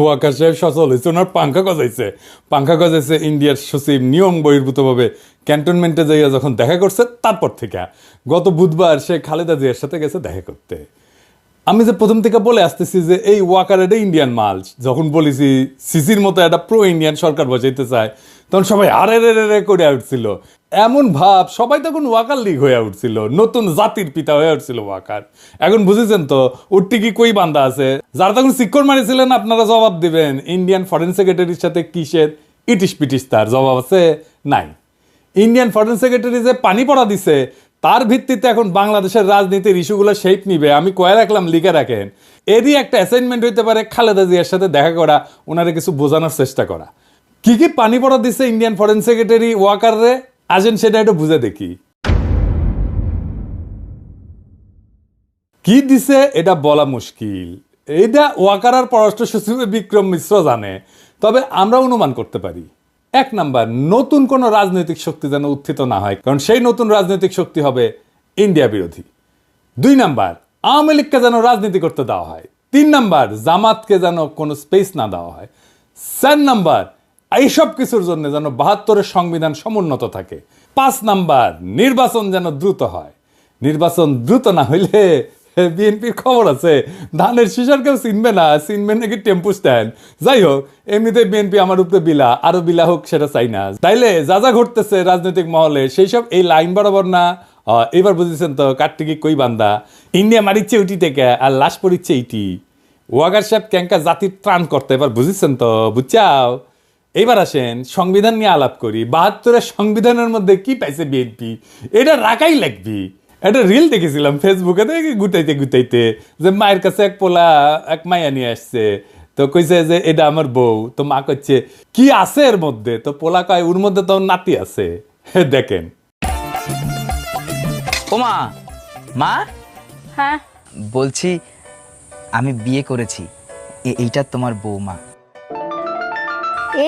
ওয়াকার সাহেব সচল হয়েছে, ওনার পাঙ্খা গজাইছে ইন্ডিয়ার সচিব নিয়ম বহির্ভূতভাবে ক্যান্টনমেন্টে যাইয়া যখন দেখা করছে তারপর থেকে গত বুধবার সে খালেদা জিয়ার সাথে গেছে দেখা করতে। আমি যে প্রথম থেকে বলে আসতেছি যে এই ওয়াকার এটা ইন্ডিয়ান মাল, যখন বলেছি সিসির মতো একটা প্রো ইন্ডিয়ান সরকার বসাইতে চায় তখন সবাই আরে রে রে করে উঠছিল, এমন ভাব সবাই তখন ওয়াকার লীগ হয়ে উঠছিল, নতুন জাতির পিতা হয়ে উঠছিল ওয়াকার। এখন বুঝেছেন তো উঠতে কি কই বান্ধা আছে, যারা তখন শিক্ষর মারিছিলেন আপনারা জবাব দিবেন ইন্ডিয়ান ফরেন সেক্রেটারির সাথে কিসের ইটিস পিটিস, তার জবাব আছে নাই। ইন্ডিয়ান ফরেন সেক্রেটারি যে পানি পড়া দিছে তার ভিত্তিতে এখন বাংলাদেশের রাজনীতির ইস্যুগুলো শেপ নিবে, আমি কয়ে রাখলাম লিখে রাখেন। এরই একটা অ্যাসাইনমেন্ট হইতে পারে খালেদা জিয়ার সাথে দেখা করা, ওনারে কিছু বোঝানোর চেষ্টা করা। কি কি পানি পড়া দিছে ইন্ডিয়ান ফরেন সেক্রেটারি ওয়াকাররে, আসেন সেটা একটু বুঝে দেখি। কি দিছে এটা বলা মুশকিল, এটা ওয়াকার আর পররাষ্ট্র সচিব বিক্রম মিশ্র জানে, তবে আমরা অনুমান করতে পারি। এক নাম্বার, নতুন কোন রাজনৈতিক শক্তি যেন উত্থিত না হয়, কারণ সেই নতুন রাজনৈতিক শক্তি হবে ইন্ডিয়া বিরোধী। দুই নাম্বার, আওয়ামী লীগকে যেন রাজনীতি করতে দেওয়া হয়। তিন নাম্বার, জামাতকে যেন কোনো স্পেস না দেওয়া হয়। চার নাম্বার, এইসব কিছুর জন্য যেন ৭২-এর সংবিধান সমুন্নত থাকে। ৫ নাম্বার, নির্বাচন যেন দ্রুত হয়। নির্বাচন দ্রুত না হইলে বিএনপির খবর আছে ধানের শিশার কেউ চিনবে না, চিনবে নাকি টেম্পু স্ট্যান্ড। যাই হোক, এমনিতে বিএনপি আমার উপরে বিলা, আরো বিলা হোক সেটা চাই না। তাইলে যা যা ঘটতেছে রাজনৈতিক মহলে সেই সব এই লাইন বরাবর না। এবার বুঝেছেন তো কাটটিকি কই বান্দা, ইন্ডিয়া মারিচ্ছে উটি থেকে আর লাশ পড়িচ্ছে ইটি। ওয়াগার সাহেব ক্যাঙ্কা জাতির ত্রাণ করতে, এবার বুঝেছেন তো, বুঝছাও। এইবার আসেন সংবিধান নিয়ে আলাপ করি। ৭২-এর সংবিধানের মধ্যে কি পাইছে বিএনপি, এটা রাখাই লাগবি। একটা রিল দেখেছিলাম ফেসবুকে, দেখি গুটাইতে গুটাইতে যে মায়ের কাছে এক পোলা এক মাইয়া নিয়ে আসছে, তো কইছে যে এটা আমার বউ, তো মা কইছে কি আছে এর মধ্যে, তো পোলা কয় ওর মধ্যে তো নাতি আছে। দেখেন। ওমা, মা, হ্যাঁ বলছি আমি বিয়ে করেছি, এইটা তোমার বৌমা।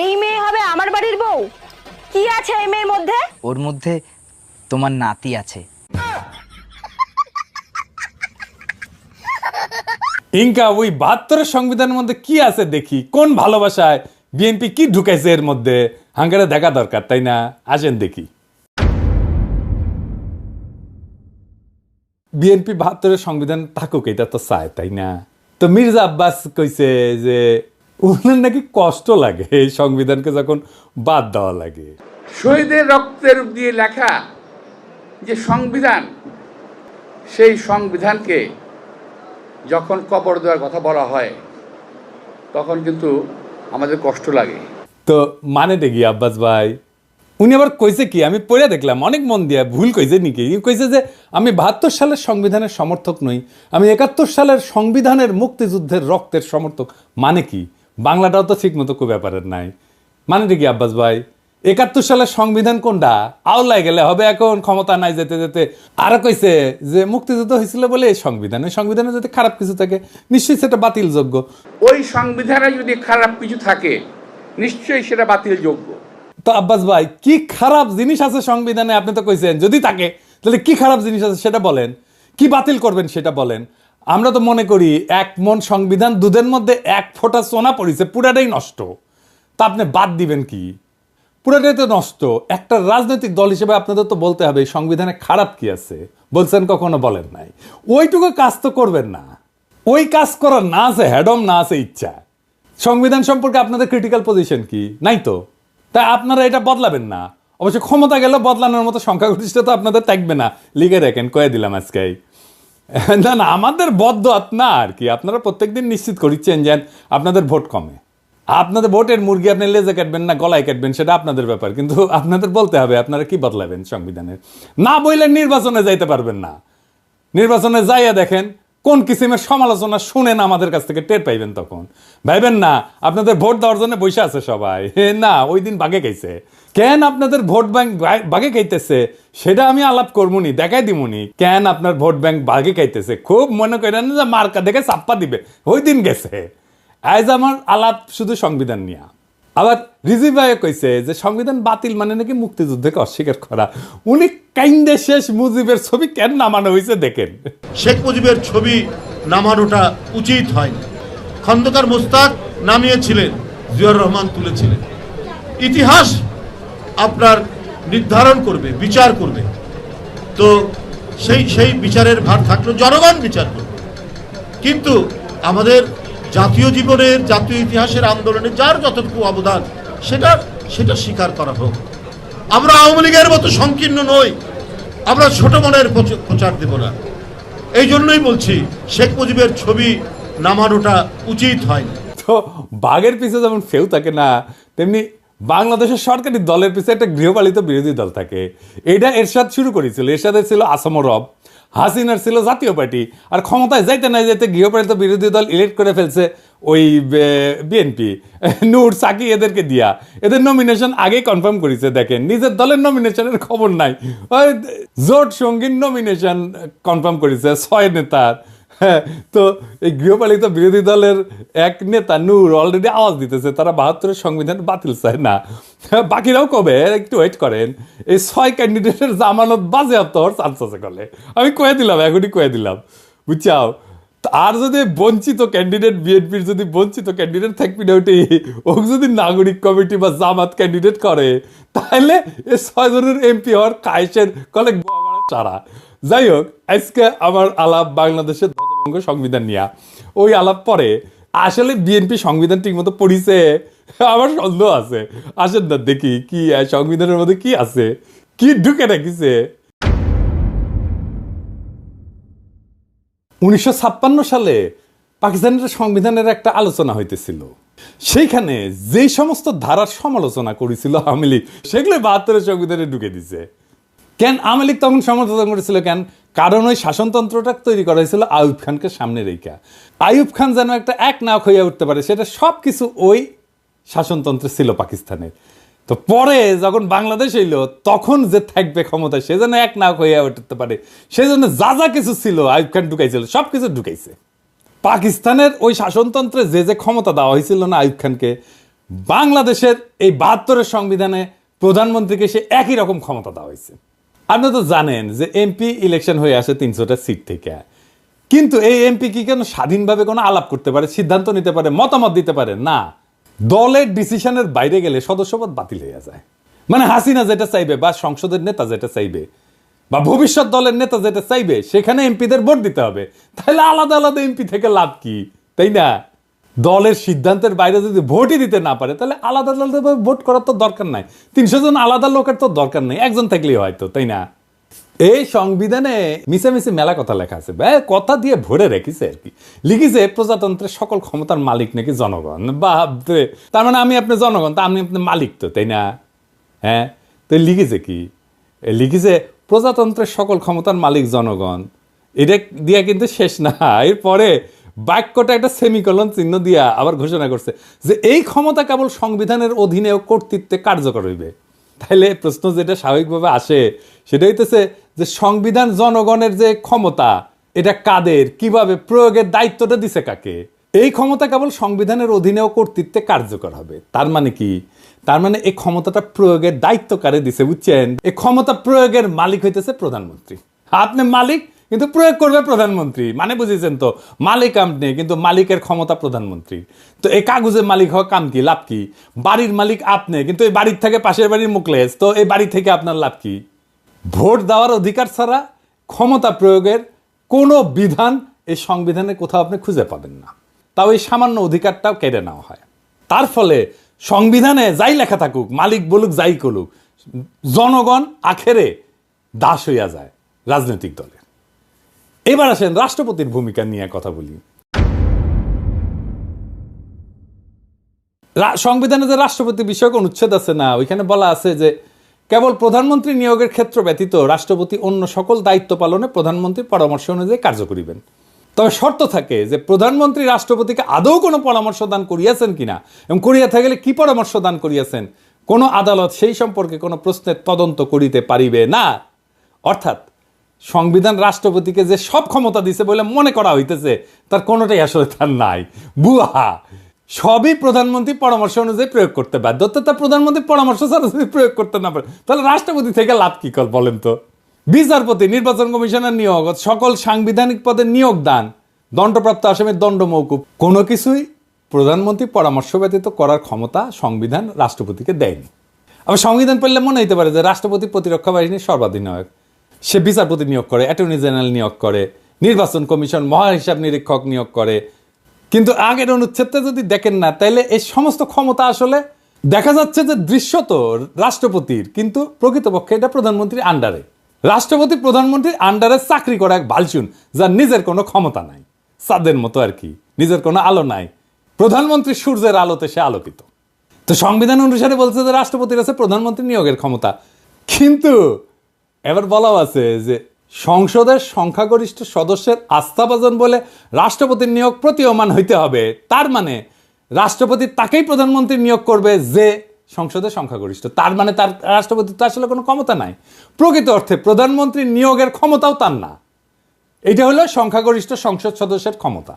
এই মেয়ে হবে আমার বাড়ির বউ? কি আছে এই মেয়ের মধ্যে? ওর মধ্যে তোমার নাতি আছে। ইনকা ওই ৭২-এর সংবিধানের মধ্যে কি আছে দেখি, কোন ভালোবাসায় বিএনপি কি ঢুকাইছে এর মধ্যে, হাঙ্গারে দেখা দরকার, তাই না? আসেন দেখি। বিএনপি ৭২-এর সংবিধান থাকুক এটা তো চায়, তাই না? তো মির্জা আব্বাস কইছে যে ওনার নাকি কষ্ট লাগে এই সংবিধানকে যখন বাদ দেওয়া লাগে। শহীদের রক্তের দিয়ে লেখা যে সংবিধান, সেই সংবিধানকে যখন কবর দেওয়ার কথা বলা হয় তখন কিন্তু আমাদের কষ্ট লাগে। তো মানে দেখি আব্বাস ভাই, উনি আবার কইছে কি, আমি পড়ে দেখলাম অনেক মন দিয়া, ভুল কইছে নাকি, কইছে যে আমি ৭২ সালের সংবিধানের সমর্থক নই, আমি ৭১ সালের সংবিধানের মুক্তিযুদ্ধের রক্তের সমর্থক। মানে কি, বাংলাটাও তো ঠিক মতো কোনো ব্যাপারের নাই। মানে দেখি আব্বাস ভাই, ৭১ সালের সংবিধান কোনটা আওলায় গেলে হবে, এখন ক্ষমতা নাই যেতে যেতে। আর কইছে যে মুক্তিযুদ্ধ হয়েছিল বলে এই সংবিধান, ওই সংবিধানে যদি খারাপ কিছু থাকে নিশ্চয়ই সেটা বাতিলযোগ্য। ওই সংবিধানে যদি খারাপ কিছু থাকে নিশ্চয়ই সেটা বাতিলযোগ্য। তো আব্বাস ভাই, কি খারাপ জিনিস আছে সংবিধানে? আপনি তো কইছেন যদি থাকে, তাহলে কি খারাপ জিনিস আছে সেটা বলেন, কি বাতিল করবেন সেটা বলেন। আমরা তো মনে করি ১ মণ সংবিধান, দুধের মধ্যে ১ ফোঁটা সোনা পড়েছে, পুরাটাই নষ্ট। তা আপনি বাদ দিবেন কি? পুরাটাই তো নষ্ট। একটা রাজনৈতিক দল হিসেবে আপনাদের তো বলতে হবে সংবিধানে খারাপ কি আছে। বলছেন কখনো? বলেন নাই। ওইটুকু কাজ তো করবেন না। ওই কাজ করার না আছে হ্যাডম, না আছে ইচ্ছা। সংবিধান সম্পর্কে আপনাদের ক্রিটিক্যাল পজিশন কি? নাই তো। তাই আপনারা এটা বদলাবেন না। অবশ্য ক্ষমতা গেলে বদলানোর মতো সংখ্যাগরিষ্ঠতা তো আপনাদের থাকবে না, লিখে রাখেন, কয়ে দিলাম আজকেই। না না, আমাদের বদ্ধ আপনার আর কি, আপনারা প্রত্যেকদিন নিশ্চিত করিচ্ছেন যে আপনাদের ভোট কমে। আপনাদের ভোটের মুরগি আপনি লেজে কাটবেন না গলায় কাটবেন সেটা আপনাদের ব্যাপার, কিন্তু আপনাদের বলতে হবে আপনারা কি বদলাবেন সংবিধানের। না বললে নির্বাচনে যাইতে পারবেন না। নির্বাচনে যাইয়া দেখেন কোন কিসিমের সমালোচনা শুনেন আমাদের কাছ থেকে টের পাইবেন, তখন ভাইবেন না আপনাদের ভোট দেওয়ার জন্য বসে আছে সবাই। না, ওই দিন বাগে খাইছে। কেন আপনাদের ভোট ব্যাংক বাগে খাইতেছে সেটা আমি আলাপ করবনি, দেখাই দিমুনি কেন আপনার ভোট ব্যাংক বাগে খাইতেছে। খুব মনে করেন যে মার্কা দেখে চাপ্পা দিবে, ওই দিন গেছে। আজ আমার আলাপ শুধু সংবিধান নিয়ে। আবার রিজি ভাই কইছে যে সংবিধান বাতিল মানে নাকি মুক্তিযুদ্ধকে অস্বীকার করা। উনি কাইন্দে শেষ মুজিবের ছবি কেন নামানো হয়েছে দেখেন। শেখ মুজিবের ছবি নামানোটা উচিত হয়নি। খন্দকার মোস্তাক নামিয়েছিলেন, জিয়াউর রহমান তুলেছিলেন। ইতিহাস আপনার নির্ধারণ করবে, বিচার করবে। তো সেই বিচারের ভার থাকলো, জনগণ বিচার করবে। কিন্তু আমাদের জাতীয় জীবনের, জাতীয় ইতিহাসের আন্দোলনে যার যতটুকু অবদান সেটা স্বীকার করা হোক। আমরা আওয়ামী লীগের মতো সংকীর্ণ নই, আমরা ছোট মনের প্রচার দেব না। এই জন্যই বলছি শেখ মুজিবের ছবি নামানোটা উচিত হয়নি। তো বাঘের পিছে যেমন ফেউ থাকে না, তেমনি বাংলাদেশের সরকারি দলের পিছে একটা গৃহপালিত বিরোধী দল থাকে। এটা এরশাদ শুরু করেছিল। এরশাদের ছিল আসাম রব, হাসিনার ছিল জাতীয় পার্টি, আর ক্ষমতায় যাইতে না যাইতে গৃহপালিত বিরোধী দল ইলেক্ট করে ফেলছে ওই বিএনপি, নূর সাকি এদেরকে দিয়া। এদের নমিনেশন আগেই কনফার্ম করেছে। দেখেন, নিজের দলের নমিনেশনের খবর নাই, ওই জোট সঙ্গীর নমিনেশন কনফার্ম করেছে 6 নেতার। হ্যাঁ, তো এই গৃহপালিত বিরোধী দলের এক নেতা নূর অলরেডি আওয়াজ দিতেছে তারা 72-এর সংবিধান বাতিল চায় না। বাকিরাও কবে, একটু ওয়েট করেন, এই 6 ক্যান্ডিডেটের জামানত বাজেয়াপ্ত হওয়ার চান্স আছে কলে। আমি কয়ে দিলাম, এখনই কয়ে দিলাম, বুঝছাও। আর যদি বঞ্চিত ক্যান্ডিডেট, বিএনপির যদি বঞ্চিত ক্যান্ডিডেট থাকবি না, ওটি ও যদি নাগরিক কমিটি বা জামাত ক্যান্ডিডেট করে, তাহলে এই 6 জনের এমপি হওয়ার কায়েসের কলে চারা। যাই হোক, আজকে আমার আলাপ বাংলাদেশের ধ্বজভঙ্গ সংবিধান নিয়ে। ওই আলাপ পরে আসলে বিএনপি সংবিধান ঠিক মতো পড়িছে আমার সন্দেহ আছে। আসেন না দেখি কি সংবিধানের মধ্যে কি আছে, কি ঢুকে রাখিছে। 1956 সালে পাকিস্তানের সংবিধানের একটা আলোচনা হইতেছিল। সেইখানে যেই সমস্ত ধারার সমালোচনা করেছিল আওয়ামী লীগ, সেগুলো 72-এর সংবিধানে ঢুকে দিছে। কেন আওয়ামী লীগ তখন সমালোচনা করেছিল? কেন? কারণ ওই শাসনতন্ত্রটা তৈরি করা হয়েছিল আইয়ুব খানকে সামনে রেখা। আইয়ুব খান যেন একটা এক নায়ক হইয়া উঠতে পারে, সেটা সব কিছু ওই শাসনতন্ত্রে ছিল পাকিস্তানে। তো পরে যখন বাংলাদেশ এলো, তখন যে থাকবে ক্ষমতায়, সে যেন এক নায়ক হইয়া উঠতে পারে, সেজন্য যা যা কিছু ছিল আইয়ুব খান ঢুকাইছিল, সব কিছু ঢুকাইছে। পাকিস্তানের ওই শাসনতন্ত্রে যে যে ক্ষমতা দেওয়া হয়েছিল না আইয়ুব খানকে, বাংলাদেশের এই 72-এর সংবিধানে প্রধানমন্ত্রীকে সে একই রকম ক্ষমতা দেওয়া হয়েছে। আপনি তো জানেন যে এমপি ইলেকশন হয়ে আসে 300টা সিট থেকে, কিন্তু এই এমপি কি কেন স্বাধীনভাবে কোনো আলাপ করতে পারে, সিদ্ধান্ত নিতে পারে, মতামত দিতে পারে না? দলের ডিসিশনের বাইরে গেলে সদস্যপদ বাতিল হয়ে যায়। মানে হাসিনা যেটা চাইবে, বা সংসদের নেতা যেটা চাইবে, বা ভবিষ্যৎ দলের নেতা যেটা চাইবে, সেখানে এমপিদের ভোট দিতে হবে। তাহলে আলাদা আলাদা এমপি থেকে লাভ কি, তাই না? দলের সিদ্ধান্তের বাইরে যদি ভোটই দিতে না পারে, তাহলে আলাদা আলাদা ভোট করার তো দরকার নাই। 300 জন আলাদা লোকের তো দরকার নেই, একজন থাকলেই হয়তো, তাই না? এই সংবিধানে মিশামিশি মেলা কথা লেখা আছে, কথা দিয়ে ভরে রেখেছে আর কি। লিখেছে প্রজাতন্ত্রের সকল ক্ষমতার মালিক নাকি জনগণ। বাপরে, তার মানে আমি আপনি জনগণ, তা আমি আপনি মালিক তো, তাই না? হ্যাঁ, তো লিখেছে কি? লিখেছে প্রজাতন্ত্রের সকল ক্ষমতার মালিক জনগণ। এটা দিয়া কিন্তু শেষ না, এরপরে বাক্যটা একটা সেমিকলন চিহ্ন দিয়া আবার ঘোষণা করছে যে এই ক্ষমতা কেবল সংবিধানের অধীনে ও কর্তৃত্বে কার্যকর হইবে। তাহলে প্রশ্ন যেটা স্বাভাবিকভাবে আসে সেটা হইতেছে যে সংবিধান জনগণের যে ক্ষমতা, এটা কাদের, কিভাবে প্রয়োগের দায়িত্বটা দিছে কাকে? এই ক্ষমতা কেবল সংবিধানের অধীনে ও কর্তৃত্বে কার্যকর হবে। তার মানে কি? তার মানে এই ক্ষমতাটা প্রয়োগের দায়িত্ব কারে দিছে, বুঝছেন? এই ক্ষমতা প্রয়োগের মালিক হইতেছে প্রধানমন্ত্রী। আপনি মালিক, কিন্তু প্রয়োগ করবে প্রধানমন্ত্রী। মানে বুঝেছেন তো, মালিক আপনি, কিন্তু মালিকের ক্ষমতা প্রধানমন্ত্রী। তো এই কাগজের মালিক হওয়া কাম কি, লাভ কি? বাড়ির মালিক আপনি, কিন্তু এই বাড়ির থেকে পাশের বাড়ির মুখলেস, তো এই বাড়ি থেকে আপনার লাভ কি? ভোট দেওয়ার অধিকার ছাড়া ক্ষমতা প্রয়োগের কোনো বিধান এই সংবিধানে কোথাও আপনি খুঁজে পাবেন না। তাও এই সামান্য অধিকারটাও কেড়ে নেওয়া হয়। তার ফলে সংবিধানে যাই লেখা থাকুক, মালিক বলুক যাই করুক, জনগণ আখেরে দাস হইয়া যায় রাজনৈতিক দলের। এবার আসেন রাষ্ট্রপতির ভূমিকা নিয়ে কথা বলি। সংবিধানে যে রাষ্ট্রপতি বিষয়ক অনুচ্ছেদ আছে না, ওইখানে বলা আছে যে কেবল প্রধানমন্ত্রী নিয়োগের ক্ষেত্র ব্যতীত রাষ্ট্রপতি অন্য সকল দায়িত্ব পালনে প্রধানমন্ত্রীর পরামর্শ অনুযায়ী কার্য করিবেন। তবে শর্ত থাকে যে প্রধানমন্ত্রী রাষ্ট্রপতিকে আদৌ কোনো পরামর্শ দান করিয়াছেন কিনা, এবং করিয়া থাকলে কি পরামর্শ দান করিয়াছেন, কোনো আদালত সেই সম্পর্কে কোনো প্রশ্নের তদন্ত করিতে পারিবে না। অর্থাৎ সংবিধান রাষ্ট্রপতিকে যে সব ক্ষমতা দিছে বলে মনে করা হইতেছে, তার কোনোটাই আসলে তার নাই, বুয়া। সবই প্রধানমন্ত্রী পরামর্শ অনুযায়ী প্রয়োগ করতে বাধ্য। তা প্রধানমন্ত্রী পরামর্শ ছাড়া যদি প্রয়োগ করতে না পারে, তাহলে রাষ্ট্রপতি থেকে লাভ কি বলেন তো? বিচারপতি, নির্বাচন কমিশনের নিয়োগ, সকল সাংবিধানিক পদে নিয়োগ দান, দণ্ডপ্রাপ্ত আসামির দণ্ড মওকুফ, কোনো কিছুই প্রধানমন্ত্রী পরামর্শ ব্যতীত করার ক্ষমতা সংবিধান রাষ্ট্রপতিকে দেয়নি। আবার সংবিধান পড়লে মনে হতে পারে যে রাষ্ট্রপতি প্রতিরক্ষা বাহিনীর সর্বাধিনায়ক, সে বিচারপতি নিয়োগ করে, অ্যাটর্নি জেনারেল নিয়োগ করে, নির্বাচন কমিশন, মহাহিসাব নিরীক্ষক নিয়োগ করে। কিন্তু আগের অনুচ্ছেদটা যদি দেখেন না, তাইলে এই সমস্ত ক্ষমতা আসলে দেখা যাচ্ছে যে দৃশ্যত রাষ্ট্রপতির, কিন্তু প্রকৃতপক্ষে এটা প্রধানমন্ত্রীর আন্ডারে। রাষ্ট্রপতি প্রধানমন্ত্রীর আন্ডারে চাকরি করা এক বালচুন, যার নিজের কোনো ক্ষমতা নাই, চাঁদের মতো আর কি, নিজের কোনো আলো নাই। প্রধানমন্ত্রী সূর্যের আলোতে সে আলোকিত। তো সংবিধান অনুসারে বলছে যে রাষ্ট্রপতির আছে প্রধানমন্ত্রী নিয়োগের ক্ষমতা, কিন্তু এবার বলাও আছে যে সংসদের সংখ্যাগরিষ্ঠ সদস্যের আস্থাভাজন বলে রাষ্ট্রপতির নিয়োগ প্রতীয়মান হইতে হবে। তার মানে রাষ্ট্রপতি তাকেই প্রধানমন্ত্রী নিয়োগ করবে যে সংসদের সংখ্যাগরিষ্ঠ। তার মানে তার রাষ্ট্রপতির তো আসলে কোনো ক্ষমতা নাই। প্রকৃত অর্থে প্রধানমন্ত্রী নিয়োগের ক্ষমতাও তার না। এটা হলো সংখ্যাগরিষ্ঠ সংসদ সদস্যের ক্ষমতা।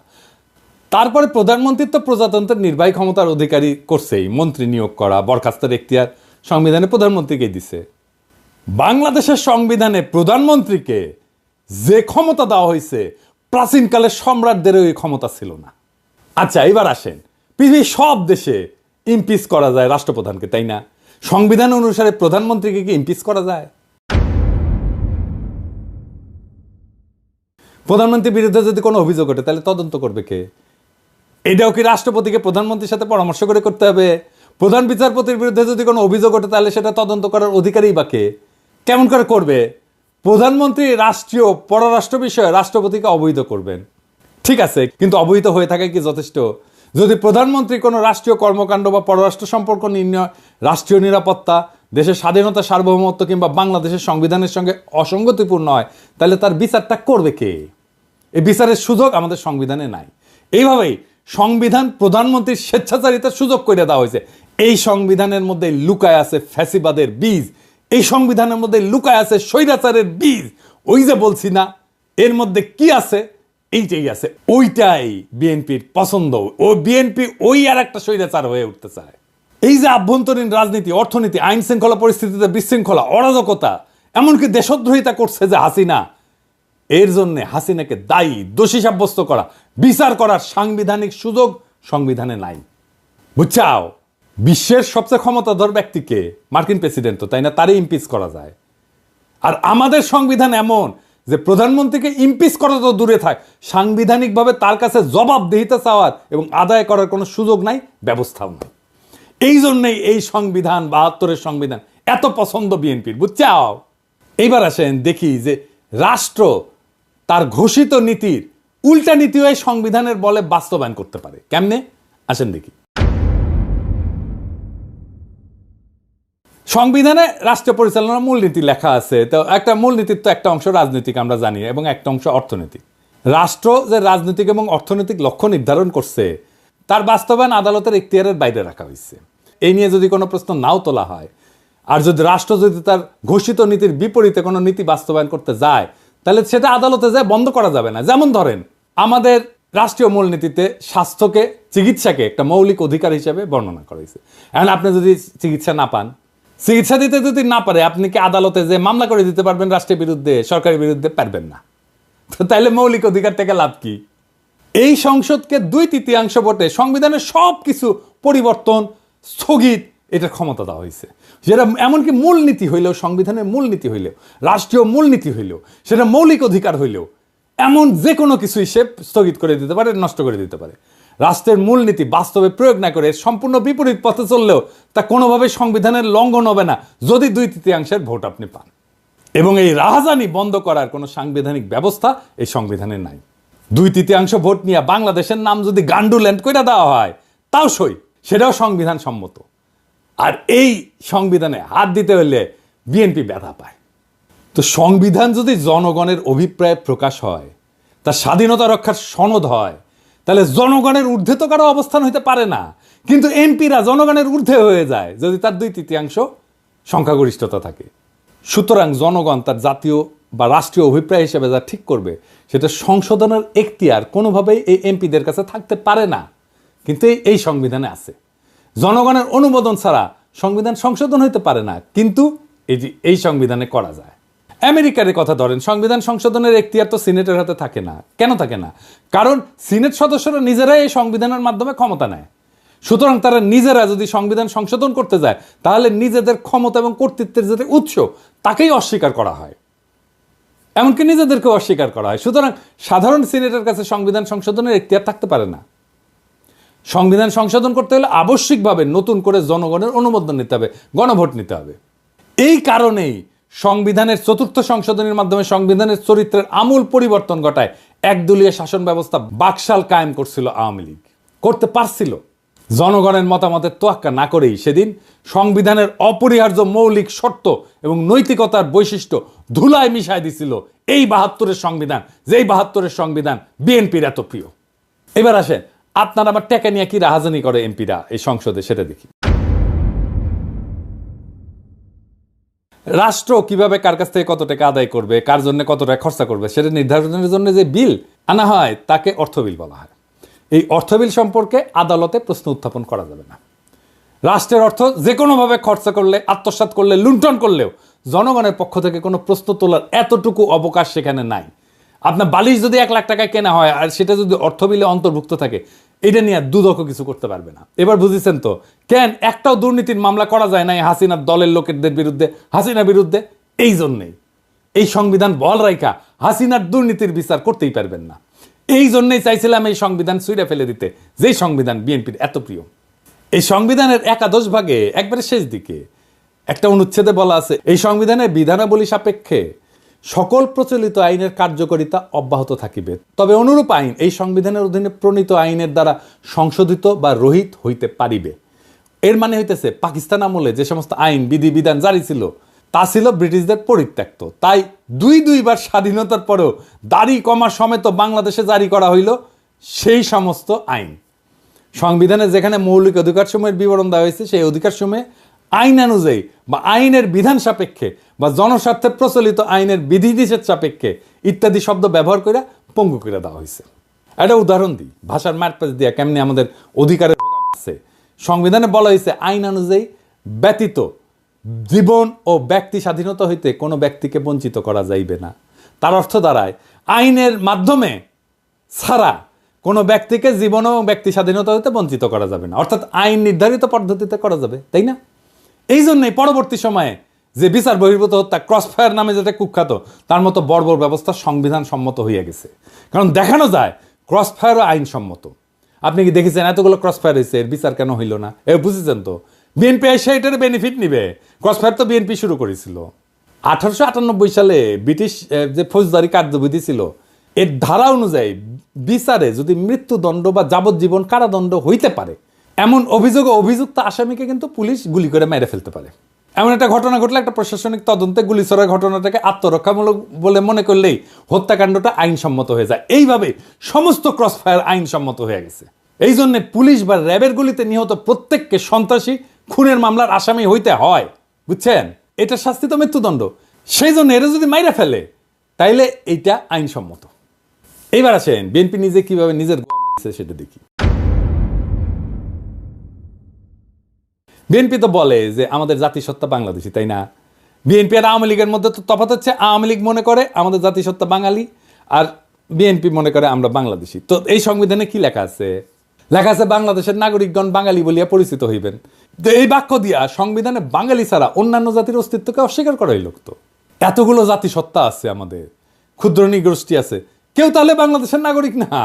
তারপরে প্রধানমন্ত্রী তো প্রজাতন্ত্রের নির্বাহী ক্ষমতার অধিকারী করছেই, মন্ত্রী নিয়োগ করা, বরখাস্তের এখতিয়ার সংবিধানে প্রধানমন্ত্রীকেই দিছে। বাংলাদেশের সংবিধানে প্রধানমন্ত্রীকে যে ক্ষমতা দেওয়া হয়েছে, প্রাচীনকালে সম্রাটদেরও এই ক্ষমতা ছিল না। আচ্ছা, এবার আসেন, পৃথিবীর সব দেশে ইমপিচ করা যায় রাষ্ট্রপ্রধানকে, তাই না? সংবিধান অনুসারে প্রধানমন্ত্রীকে কি ইমপিচ করা যায়? প্রধানমন্ত্রীর বিরুদ্ধে যদি কোনো অভিযোগ ওঠে, তাহলে তদন্ত করবে কে? এটাও কি রাষ্ট্রপতিকে প্রধানমন্ত্রীর সাথে পরামর্শ করে করতে হবে? প্রধান বিচারপতির বিরুদ্ধে যদি কোনো অভিযোগ ওঠে, তাহলে সেটা তদন্ত করার অধিকারী বা কে? কেমন করে করবে? প্রধানমন্ত্রী রাষ্ট্রীয় পররাষ্ট্র বিষয়ে রাষ্ট্রপতিকে অবহিত করবেন, ঠিক আছে, কিন্তু অবহিত হয়ে থাকে কি যথেষ্ট? যদি প্রধানমন্ত্রী কোনো রাষ্ট্রীয় কর্মকাণ্ড বা পররাষ্ট্র সম্পর্ক নির্ণয়, রাষ্ট্রীয় নিরাপত্তা, দেশের স্বাধীনতা, সার্বভৌমত্ব কিংবা বাংলাদেশের সংবিধানের সঙ্গে অসঙ্গতিপূর্ণ হয়, তাহলে তার বিচারটা করবে কে? এই বিচারের সুযোগ আমাদের সংবিধানে নাই। এইভাবেই সংবিধান প্রধানমন্ত্রীর স্বেচ্ছাচারিতার সুযোগ করে দেওয়া হয়েছে। এই সংবিধানের মধ্যে লুকায় আছে ফ্যাসিবাদের বীজ, এই সংবিধানের মধ্যে লুকায় আছে স্বৈরাচারের বীজ। ওই যে বলছি না, এর মধ্যে কি আছে? এইটাই আছে, ওইটাই বিএনপির পছন্দ। ও বিএনপি ওই আর একটা স্বৈরাচার হয়ে উঠতে চায়। এই যে আভ্যন্তরীণ রাজনীতি, অর্থনীতি, আইন শৃঙ্খলা পরিস্থিতিতে বিশৃঙ্খলা, অরাজকতা, এমনকি দেশদ্রোহিতা করছে যে হাসিনা, এর জন্য হাসিনাকে দায়ী, দোষী সাব্যস্ত করা, বিচার করার সাংবিধানিক সুযোগ সংবিধানে নাই। বুঝছাও? বিশ্বের সবচেয়ে ক্ষমতাধর ব্যক্তিকে, মার্কিন প্রেসিডেন্ট তো, তাই না? তারই ইমপিচ করা যায়। আর আমাদের সংবিধান এমন যে প্রধানমন্ত্রীকে ইমপিচ করা তো দূরে থাক, সাংবিধানিকভাবে তার কাছে জবাবদিহিতা চাওয়ার এবং আদায় করার কোনো সুযোগ নাই, ব্যবস্থাও নাই। এই জন্যই এই সংবিধান, ৭২-এর সংবিধান এত পছন্দ বিএনপির। বুঝছাও? এইবার আসেন দেখি যে রাষ্ট্র তার ঘোষিত নীতির উল্টা নীতিও এই সংবিধানের বলে বাস্তবায়ন করতে পারে। কেমনে? আসেন দেখি। সংবিধানে রাষ্ট্র পরিচালনার মূলনীতি লেখা আছে। তো একটা মূলনীতির তো একটা অংশ রাজনৈতিক, আমরা জানি, এবং একটা অংশ অর্থনৈতিক। রাষ্ট্র যে রাজনৈতিক এবং অর্থনৈতিক লক্ষ্য নির্ধারণ করছে, তার বাস্তবায়ন আদালতের এখতিয়ারের বাইরে রাখা হয়েছে। এই নিয়ে যদি কোনো প্রশ্ন নাও তোলা হয়, আর যদি রাষ্ট্র যদি তার ঘোষিত নীতির বিপরীতে কোনো নীতি বাস্তবায়ন করতে যায়, তাহলে সেটা আদালতে যায় বন্ধ করা যাবে না। যেমন ধরেন, আমাদের রাষ্ট্রীয় মূলনীতিতে স্বাস্থ্যকে, চিকিৎসাকে একটা মৌলিক অধিকার হিসেবে বর্ণনা করা হয়েছে। এখন আপনি যদি চিকিৎসা না পান, চিকিৎসা দিতে যদি না পারে, আপনি কি আদালতে যে মামলা করে দিতে পারবেন রাষ্ট্রের বিরুদ্ধে, সরকারের বিরুদ্ধে? পারবেন না। তো তাইলে মৌলিক অধিকার থেকে লাভ কি? এই সংসদকে 2/3 ভোটে সংবিধানের সব কিছু পরিবর্তন, স্থগিত, এটার ক্ষমতা দেওয়া হয়েছে। যেটা এমনকি মূলনীতি হইলেও, সংবিধানের মূলনীতি হইলেও, রাষ্ট্রীয় মূলনীতি হইলেও, সেটা মৌলিক অধিকার হইলেও, এমন যে কোনো কিছুই সে স্থগিত করে দিতে পারে, নষ্ট করে দিতে পারে। রাষ্ট্রের মূলনীতি বাস্তবে প্রয়োগ না করে সম্পূর্ণ বিপরীত পথে চললেও তা কোনোভাবে সংবিধানের লঙ্ঘন হবে না, যদি 2/3 ভোট আপনি পান। এবং এই রাহাজানি বন্ধ করার কোনো সাংবিধানিক ব্যবস্থা এই সংবিধানে নাই। 2/3 ভোট নিয়ে বাংলাদেশের নাম যদি গান্ডুল্যান্ড করে দেওয়া হয়, তাও সই, সেটাও সংবিধান সম্মত। আর এই সংবিধানে হাত দিতে হলে বিএনপি ব্যথা পায়। তো সংবিধান যদি জনগণের অভিপ্রায় প্রকাশ হয়, তার স্বাধীনতা রক্ষার সনদ হয়, তাহলে জনগণের ঊর্ধ্বে তো কারো অবস্থান হইতে পারে না। কিন্তু এমপিরা জনগণের ঊর্ধ্বে হয়ে যায় যদি তার 2/3 সংখ্যাগরিষ্ঠতা থাকে। সুতরাং জনগণ তার জাতীয় বা রাষ্ট্রীয় অভিপ্রায় হিসেবে যা ঠিক করবে, সেটা সংশোধনের এখতিয়ার কোনোভাবেই এই এমপিদের কাছে থাকতে পারে না। কিন্তু এই সংবিধানে আছে। জনগণের অনুমোদন ছাড়া সংবিধান সংশোধন হইতে পারে না, কিন্তু এই সংবিধানে করা যায়। আমেরিকার কথা ধরেন, সংবিধান সংশোধনের এখতিয়ার তো সিনেটের হাতে থাকে না। কেন থাকে না? কারণ সিনেট সদস্যরা নিজেরাই এই সংবিধানের মাধ্যমে ক্ষমতা নেয়। সুতরাং তারা নিজেরা যদি সংবিধান সংশোধন করতে যায়, তাহলে নিজেদের ক্ষমতা এবং কর্তৃত্বের যে উৎস তাকেই অস্বীকার করা হয়, এমনকি নিজেদেরকে অস্বীকার করা হয়। সুতরাং সাধারণ সিনেটের কাছে সংবিধান সংশোধনের এখতিয়ার থাকতে পারে না। সংবিধান সংশোধন করতে হলে আবশ্যিকভাবে নতুন করে জনগণের অনুমোদন নিতে হবে, গণভোট নিতে হবে। এই কারণেই সংবিধানের চতুর্থ সংশোধনীর মাধ্যমে সংবিধানের চরিত্রের আমূল পরিবর্তন ঘটায় একদলীয় শাসন ব্যবস্থা বাকশাল কায়েম করছিল আওয়ামী লীগ, করতে পারছিল। জনগণের মতামতের তোয়াক্কা না করেই সেদিন সংবিধানের অপরিহার্য মৌলিক শর্ত এবং নৈতিকতার বৈশিষ্ট্য ধুলায় মিশায় দিছিল এই ৭২-এর সংবিধান, যেই ৭২-এর সংবিধান বিএনপির এত প্রিয়। এবার আসেন, আপনারা আবার টেকা নিয়ে কি রাহাজানি করে এমপিরা এই সংসদে, সেটা দেখি। রাষ্ট্র কিভাবে কার কাছ থেকে কত টাকা আদায় করবে, কার জন্য কত টাকা খরচা করবে, সেটা নির্ধারণের জন্য যে বিল আনা হয় তাকে অর্থ বিল বলা হয়। এই অর্থ বিল সম্পর্কে আদালতে প্রশ্ন উত্থাপন করা যাবে না। রাষ্ট্রের অর্থ যে কোনোভাবে খরচা করলে, আত্মসাৎ করলে, লুণ্ঠন করলেও জনগণের পক্ষ থেকে কোনো প্রশ্ন তোলার এতটুকু অবকাশ সেখানে নাই। আপনার বালিশ যদি ১ লাখ টাকায় কেনা হয় আর সেটা যদি অর্থ বিলে অন্তর্ভুক্ত থাকে, এটা নিয়ে দুদক কিছু করতে পারবে না। এবার বুঝেছেন তো কেন একটাও দুর্নীতির মামলা করা যায় না হাসিনার দলের লোকেদের বিরুদ্ধে, হাসিনার বিরুদ্ধে? এই জন্যেই এই সংবিধান বল রাইখা হাসিনার দুর্নীতির বিচার করতেই পারবেন না। এই জন্যই চাইছিলাম এই সংবিধান ছুঁড়ে ফেলে দিতে, যেই সংবিধান বিএনপির এত প্রিয়। এই সংবিধানের একাদশ ভাগে একবারে শেষ দিকে একটা অনুচ্ছেদে বলা আছে, এই সংবিধানের বিধানাবলী সাপেক্ষে সকল প্রচলিত আইনের কার্যকারিতা অব্যাহত থাকিবে, তবে অনুরূপ আইন এই সংবিধানের অধীনে প্রণীত আইনের দ্বারা সংশোধিত বা রহিত হইতে পারিবে। এর মানে হইতেছে পাকিস্তান আমলে যে সমস্ত আইন বিধি বিধান জারি ছিল তা ছিল ব্রিটিশদের পরিত্যক্ত, তাই দুইবার স্বাধীনতার পরেও দাড়ি কমা সমেত বাংলাদেশে জারি করা হইল সেই সমস্ত আইন। সংবিধানে যেখানে মৌলিক অধিকারসমূহের বিবরণ দেওয়া হয়েছে, সেই অধিকারসমূহে আইন অনুযায়ী বা আইনের বিধান সাপেক্ষে বা জনস্বার্থে প্রচলিত আইনের বিধিনিষেধ সাপেক্ষে ইত্যাদি শব্দ ব্যবহার করে পঙ্গু করে দেওয়া হয়েছে। একটা উদাহরণ দিই, ভাষার মারপ্যাচ দিয়া কেমনি আমাদের অধিকারের আছে। সংবিধানে বলা হয়েছে আইন অনুযায়ী ব্যতীত জীবন ও ব্যক্তি স্বাধীনতা হইতে কোনো ব্যক্তিকে বঞ্চিত করা যাইবে না। তার অর্থ দাঁড়ায় আইনের মাধ্যমে ছাড়া কোনো ব্যক্তিকে জীবন ও ব্যক্তি স্বাধীনতা হইতে বঞ্চিত করা যাবে না, অর্থাৎ আইন নির্ধারিত পদ্ধতিতে করা যাবে, তাই না? এই জন্যই পরবর্তী সময়ে যে বিচার বহির্ভূত হত্যা, ক্রসফায়ার নামে যেটা কুখ্যাত, তার মতো বর্বর ব্যবস্থা সংবিধান সম্মত হইয়া গেছে। কারণ দেখানো যায় ক্রসফায়ারও আইনসম্মত। আপনি কি দেখেছেন এতগুলো ক্রসফায়ার হয়েছে, এর বিচার কেন হইল না? এ বুঝেছেন তো বিএনপি এসে এটার বেনিফিট নিবে। ক্রসফায়ার তো বিএনপি শুরু করেছিল। 1898 সালে ব্রিটিশ যে ফৌজদারি কার্যবিধি ছিল, এর ধারা অনুযায়ী বিচারে যদি মৃত্যুদণ্ড বা যাবজ্জীবন কারাদণ্ড হইতে পারে এমন অভিযোগ অভিযুক্ত আসামিকে কিন্তু পুলিশ গুলি করে মেরে ফেলতে পারে। এমন একটা ঘটনা ঘটলে একটা প্রশাসনিক তদন্তে গুলি ছোড়ার ঘটনাটাকে আত্মরক্ষামূলক বলে মনে করলেই হত্যাকাণ্ডটা আইনসম্মত হয়ে যায়। এইভাবে সমস্ত ক্রসফায়ার আইনসম্মত হয়ে গেছে। এই জন্য পুলিশ বা র্যাবের গুলিতে নিহত প্রত্যেককে সন্ত্রাসী খুনের মামলার আসামি হইতে হয়, বুঝছেন? এটা শাস্তি তো মৃত্যুদণ্ড। সেই জন্য এরা যদি মাইরা ফেলে তাইলে এইটা আইনসম্মত। এইবার আসেন বিএনপি নিজে কিভাবে নিজের সেটা দেখি। বিএনপি তো বলে যে আমাদের জাতিসত্তা বাংলাদেশি, তাই না? বিএনপি আর আওয়ামী লীগের মধ্যে তো তফাৎ হচ্ছে, আওয়ামী লীগ মনে করে আমাদের জাতিসত্তা বাঙালি আর বিএনপি মনে করে আমরা বাংলাদেশি। তো এই সংবিধানে কি লেখা আছে? লেখা আছে বাংলাদেশের নাগরিকগণ বাঙালি বলিয়া পরিচিত হইবেন। তো এই বাক্য দিয়া সংবিধানে বাঙালি ছাড়া অন্যান্য জাতির অস্তিত্বকে অস্বীকার করা হইল। তো এতগুলো জাতিসত্তা আছে, আমাদের ক্ষুদ্র নৃগোষ্ঠী আছে, কেউ তাহলে বাংলাদেশের নাগরিক না?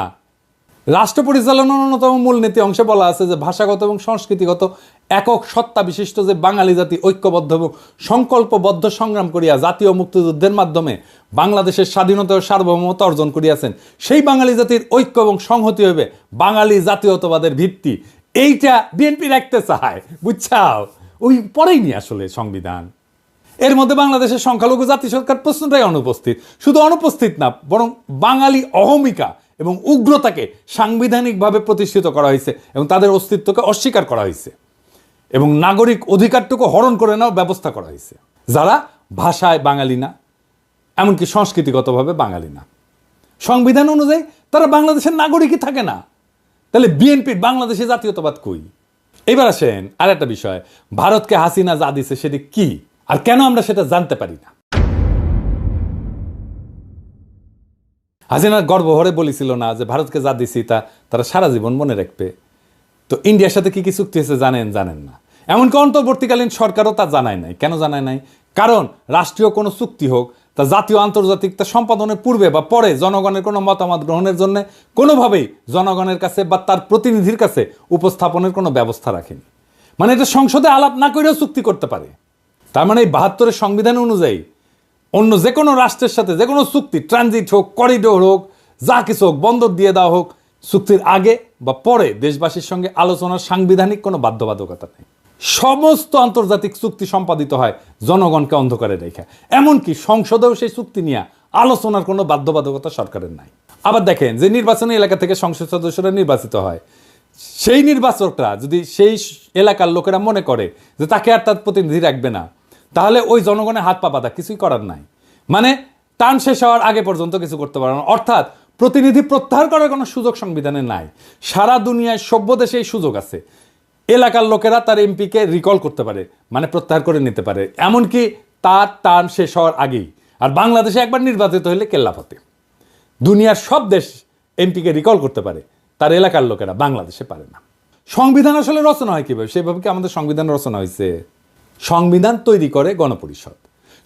রাষ্ট্র পরিচালনার অন্যতম মূলনীতি অংশে বলা আছে যে ভাষাগত এবং সংস্কৃতিগত একক সত্তা বিশিষ্ট যে বাঙালি জাতি ঐক্যবদ্ধ এবং সংকল্পবদ্ধ সংগ্রাম করিয়া জাতীয় মুক্তিযুদ্ধের মাধ্যমে বাংলাদেশের স্বাধীনতা ও সার্বভৌমত্ব অর্জন করিয়াছেন, সেই বাঙালি জাতির ঐক্য এবং সংহতি হইবে বাঙালি জাতীয়তাবাদের ভিত্তি। এইটা বিএনপি রাখতে চায়, বুঝছাও? ওই পরেই নি আসলে সংবিধান। এর মধ্যে বাংলাদেশের সংখ্যালঘু জাতি সরকার প্রশ্নটাই অনুপস্থিত। শুধু অনুপস্থিত না, বরং বাঙালি অহমিকা এবং উগ্রতাকে সাংবিধানিকভাবে প্রতিষ্ঠিত করা হয়েছে এবং তাদের অস্তিত্বকে অস্বীকার করা হয়েছে এবং নাগরিক অধিকারটুকু হরণ করে নেওয়ার ব্যবস্থা করা হয়েছে, যারা ভাষায় বাঙালি না, এমনকি সংস্কৃতিগতভাবে বাঙালি না। সংবিধান অনুযায়ী তারা বাংলাদেশের নাগরিকই থাকে না। তাহলে বিএনপির বাংলাদেশে জাতীয়তাবাদ কই? এবার আসেন আর একটা বিষয়, ভারতকে হাসিনা যা দিছে সেটি কি আর কেন আমরা সেটা জানতে পারি না? হাসিনা গর্বভরে বলেছিল না যে ভারতকে যা দিছি তা তারা সারা জীবন মনে রাখবে। তো ইন্ডিয়ার সাথে কি কি চুক্তি হয়েছে জানেন না। এমনকি অন্তর্বর্তীকালীন সরকারও তা জানায় নাই। কেন জানায় নাই? কারণ রাষ্ট্রীয় কোনো চুক্তি হোক তা জাতীয় আন্তর্জাতিক তা সম্পাদনের পূর্বে বা পরে জনগণের কোনো মতামত গ্রহণের জন্য কোনোভাবেই জনগণের কাছে বা তার প্রতিনিধির কাছে উপস্থাপনের কোনো ব্যবস্থা রাখেনি। মানে এটা সংসদে আলাপ না করেও চুক্তি করতে পারে। তার মানে এই 72-এর সংবিধান অনুযায়ী অন্য যে কোনো রাষ্ট্রের সাথে যে কোনো চুক্তি, ট্রানজিট হোক, করিডোর হোক, যা কিছু হোক, বন্দর দিয়ে দেওয়া হোক, চুক্তির আগে বা পরে দেশবাসীর সঙ্গে আলোচনার সাংবিধানিক কোনো বাধ্যবাধকতা নেই। সমস্ত আন্তর্জাতিক চুক্তি সম্পাদিত হয় জনগণকে অন্ধকারে রেখে। এমনকি সংসদেও সেই চুক্তি নিয়ে আলোচনার কোনো বাধ্যবাধকতা সরকারের নাই। আবার দেখেন, যে নির্বাচনী এলাকা থেকে সংসদ সদস্যরা নির্বাচিত হয়, সেই নির্বাচকরা যদি সেই এলাকার লোকেরা মনে করে যে তাকে আর তার প্রতিনিধি রাখবে না, তাহলে ওই জনগণের হাত পা বাঁধা, কিছুই করার নাই। মানে টার্ম শেষ হওয়ার আগে পর্যন্ত কিছু করতে পারে না। অর্থাৎ প্রতিনিধি প্রত্যাহার করার কোনো সুযোগ সংবিধানে নাই। সারা দুনিয়ায় সভ্য দেশে এই সুযোগ আছে। এলাকার লোকেরা তার এমপিকে রিকল করতে পারে, মানে প্রত্যাহার করে নিতে পারে, এমনকি তার টার্ম শেষ হওয়ার আগেই। আর বাংলাদেশে একবার নির্বাচিত হলে কেল্লাফতে। দুনিয়ার সব দেশ এমপিকে রিকল করতে পারে, তার এলাকার লোকেরা, বাংলাদেশে পারে না। সংবিধান আসলে রচনা হয় কীভাবে? সেভাবে কি আমাদের সংবিধান রচনা হয়েছে? সংবিধান তৈরি করে গণপরিষদ।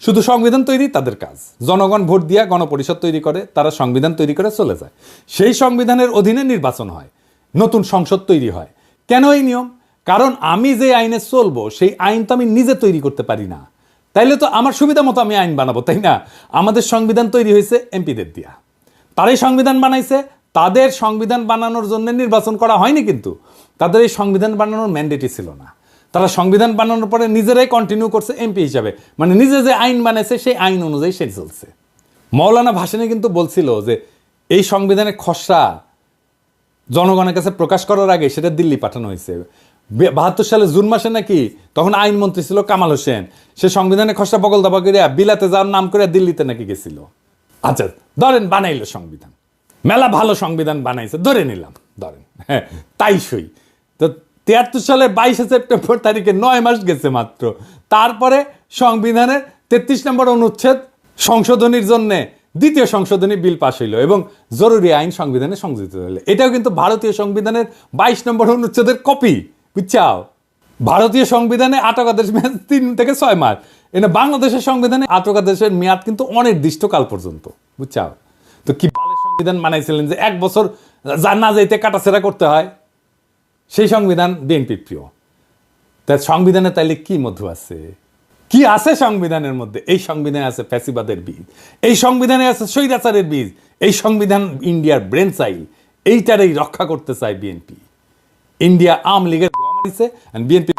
শুধু সংবিধান তৈরি তাদের কাজ। জনগণ ভোট দিয়া গণপরিষদ তৈরি করে, তারা সংবিধান তৈরি করে চলে যায়। সেই সংবিধানের অধীনে নির্বাচন হয়, নতুন সংসদ তৈরি হয়। কেন এই নিয়ম? কারণ আমি যে আইনে চলবো সেই আইন তো আমি নিজে তৈরি করতে পারি না। তাইলে তো আমার সুবিধা মতো আমি আইন বানাবো, তাই না? আমাদের সংবিধান তৈরি হয়েছে এমপিদের দিয়া। তারাই সংবিধান বানাইছে। তাদের সংবিধান বানানোর জন্য নির্বাচন করা হয়নি, কিন্তু তাদের এই সংবিধান বানানোর ম্যান্ডেটই ছিল না। তারা সংবিধান বানানোর পরে নিজেরাই কন্টিনিউ করছে এমপি হিসাবে, মানে নিজে যে আইন বানাইছে সেই আইন অনুযায়ী সে চলছে। মৌলানা ভাসানী কিন্তু বলছিল যে এই সংবিধানের খসড়া জনগণের কাছে প্রকাশ করার আগে সেটা দিল্লি পাঠানো হয়েছে। 72 সালে জুন মাসে নাকি, তখন আইনমন্ত্রী ছিল কামাল হোসেন, সে সংবিধানের খসড়া বগল দাবা করিয়া বিলাতে যাওয়ার নাম করে দিল্লিতে নাকি গেছিল। আচ্ছা ধরেন বানাইলো সংবিধান, মেলা ভালো সংবিধান বানাইছে, ধরে নিলাম, ধরেন হ্যাঁ তাই সই। তো 73 সালের 22 সেপ্টেম্বর তারিখে 9 মাস গেছে মাত্র। তারপরে সংবিধানের 33 নম্বর অনুচ্ছেদ সংশোধনীর জন্য দ্বিতীয় সংশোধনী বিল পাশ হইল এবং জরুরি আইন সংবিধানে সংযোজিত হইল। এটাও কিন্তু ভারতীয় সংবিধানের 22 নম্বর অনুচ্ছেদের কপি, বুঝছাও? ভারতীয় সংবিধানে আটকাদেশ মেয়াদ 3 থেকে 6 মাস। এনে বাংলাদেশের সংবিধানে আটকাদেশের মেয়াদ কিন্তু অনির্দিষ্টকাল পর্যন্ত, বুঝছাও? তো কি বালের সংবিধান বানাইছিলেন যে 1 বছর না যাইতে কাটাছেড়া করতে হয়? সেই সংবিধান বিএনপির প্রিয়। তাই সংবিধানে তাইলে কি মধু আছে? কি আছে সংবিধানের মধ্যে? এই সংবিধানে আছে ফ্যাসিবাদের বীজ, এই সংবিধানে আছে স্বৈরাচারের বীজ। এই সংবিধান ইন্ডিয়ার ব্রেন চাইল, এইটারই রক্ষা করতে চায় বিএনপি। ইন্ডিয়া আওয়ামী লীগের গোয়া মারিছে, বিএনপি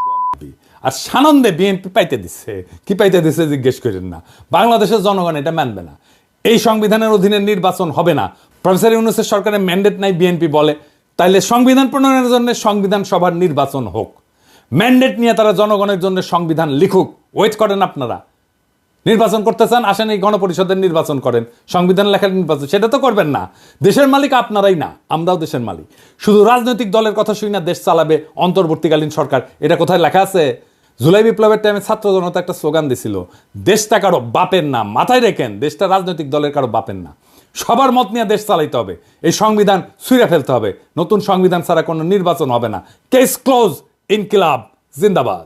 আর সানন্দে বিএনপি পাইতে দিচ্ছে। কি পাইতে দিচ্ছে জিজ্ঞেস করেন না। বাংলাদেশের জনগণ এটা মানবে না। এই সংবিধানের অধীনে নির্বাচন হবে না। প্রফেসর ইউনূসের সরকারের ম্যান্ডেট নাই, বিএনপি বলে তাইলে সংবিধান প্রণয়নের জন্য সংবিধান সভার নির্বাচন হোক। ম্যান্ডেট নিয়ে তারা জনগণের জন্য সংবিধান লিখুক। ওয়েট করেন আপনারা। নির্বাচন করতে চান, আসেন এই গণপরিষদের নির্বাচন করেন। সংবিধান লেখার নির্বাচন সেটা তো করবেন না। দেশের মালিক আপনারাই না, আমরাও দেশের মালিক। শুধু রাজনৈতিক দলের কথা শুই না দেশ চালাবে অন্তর্বর্তীকালীন সরকার, এটা কোথায় লেখা আছে? জুলাই বিপ্লবের টাইমে ছাত্র জনতা একটা স্লোগান দিছিল, দেশটা কারো বাপের না। মাথায় রেখেন, দেশটা রাজনৈতিক দলের কারো বাপের না। সবার মত নিয়ে দেশ চালাইতে হবে। এই সংবিধান ছুঁড়ে ফেলতে হবে। নতুন সংবিধান ছাড়া কোনো নির্বাচন হবে না। Case close. ইনকিলাব জিন্দাবাদ।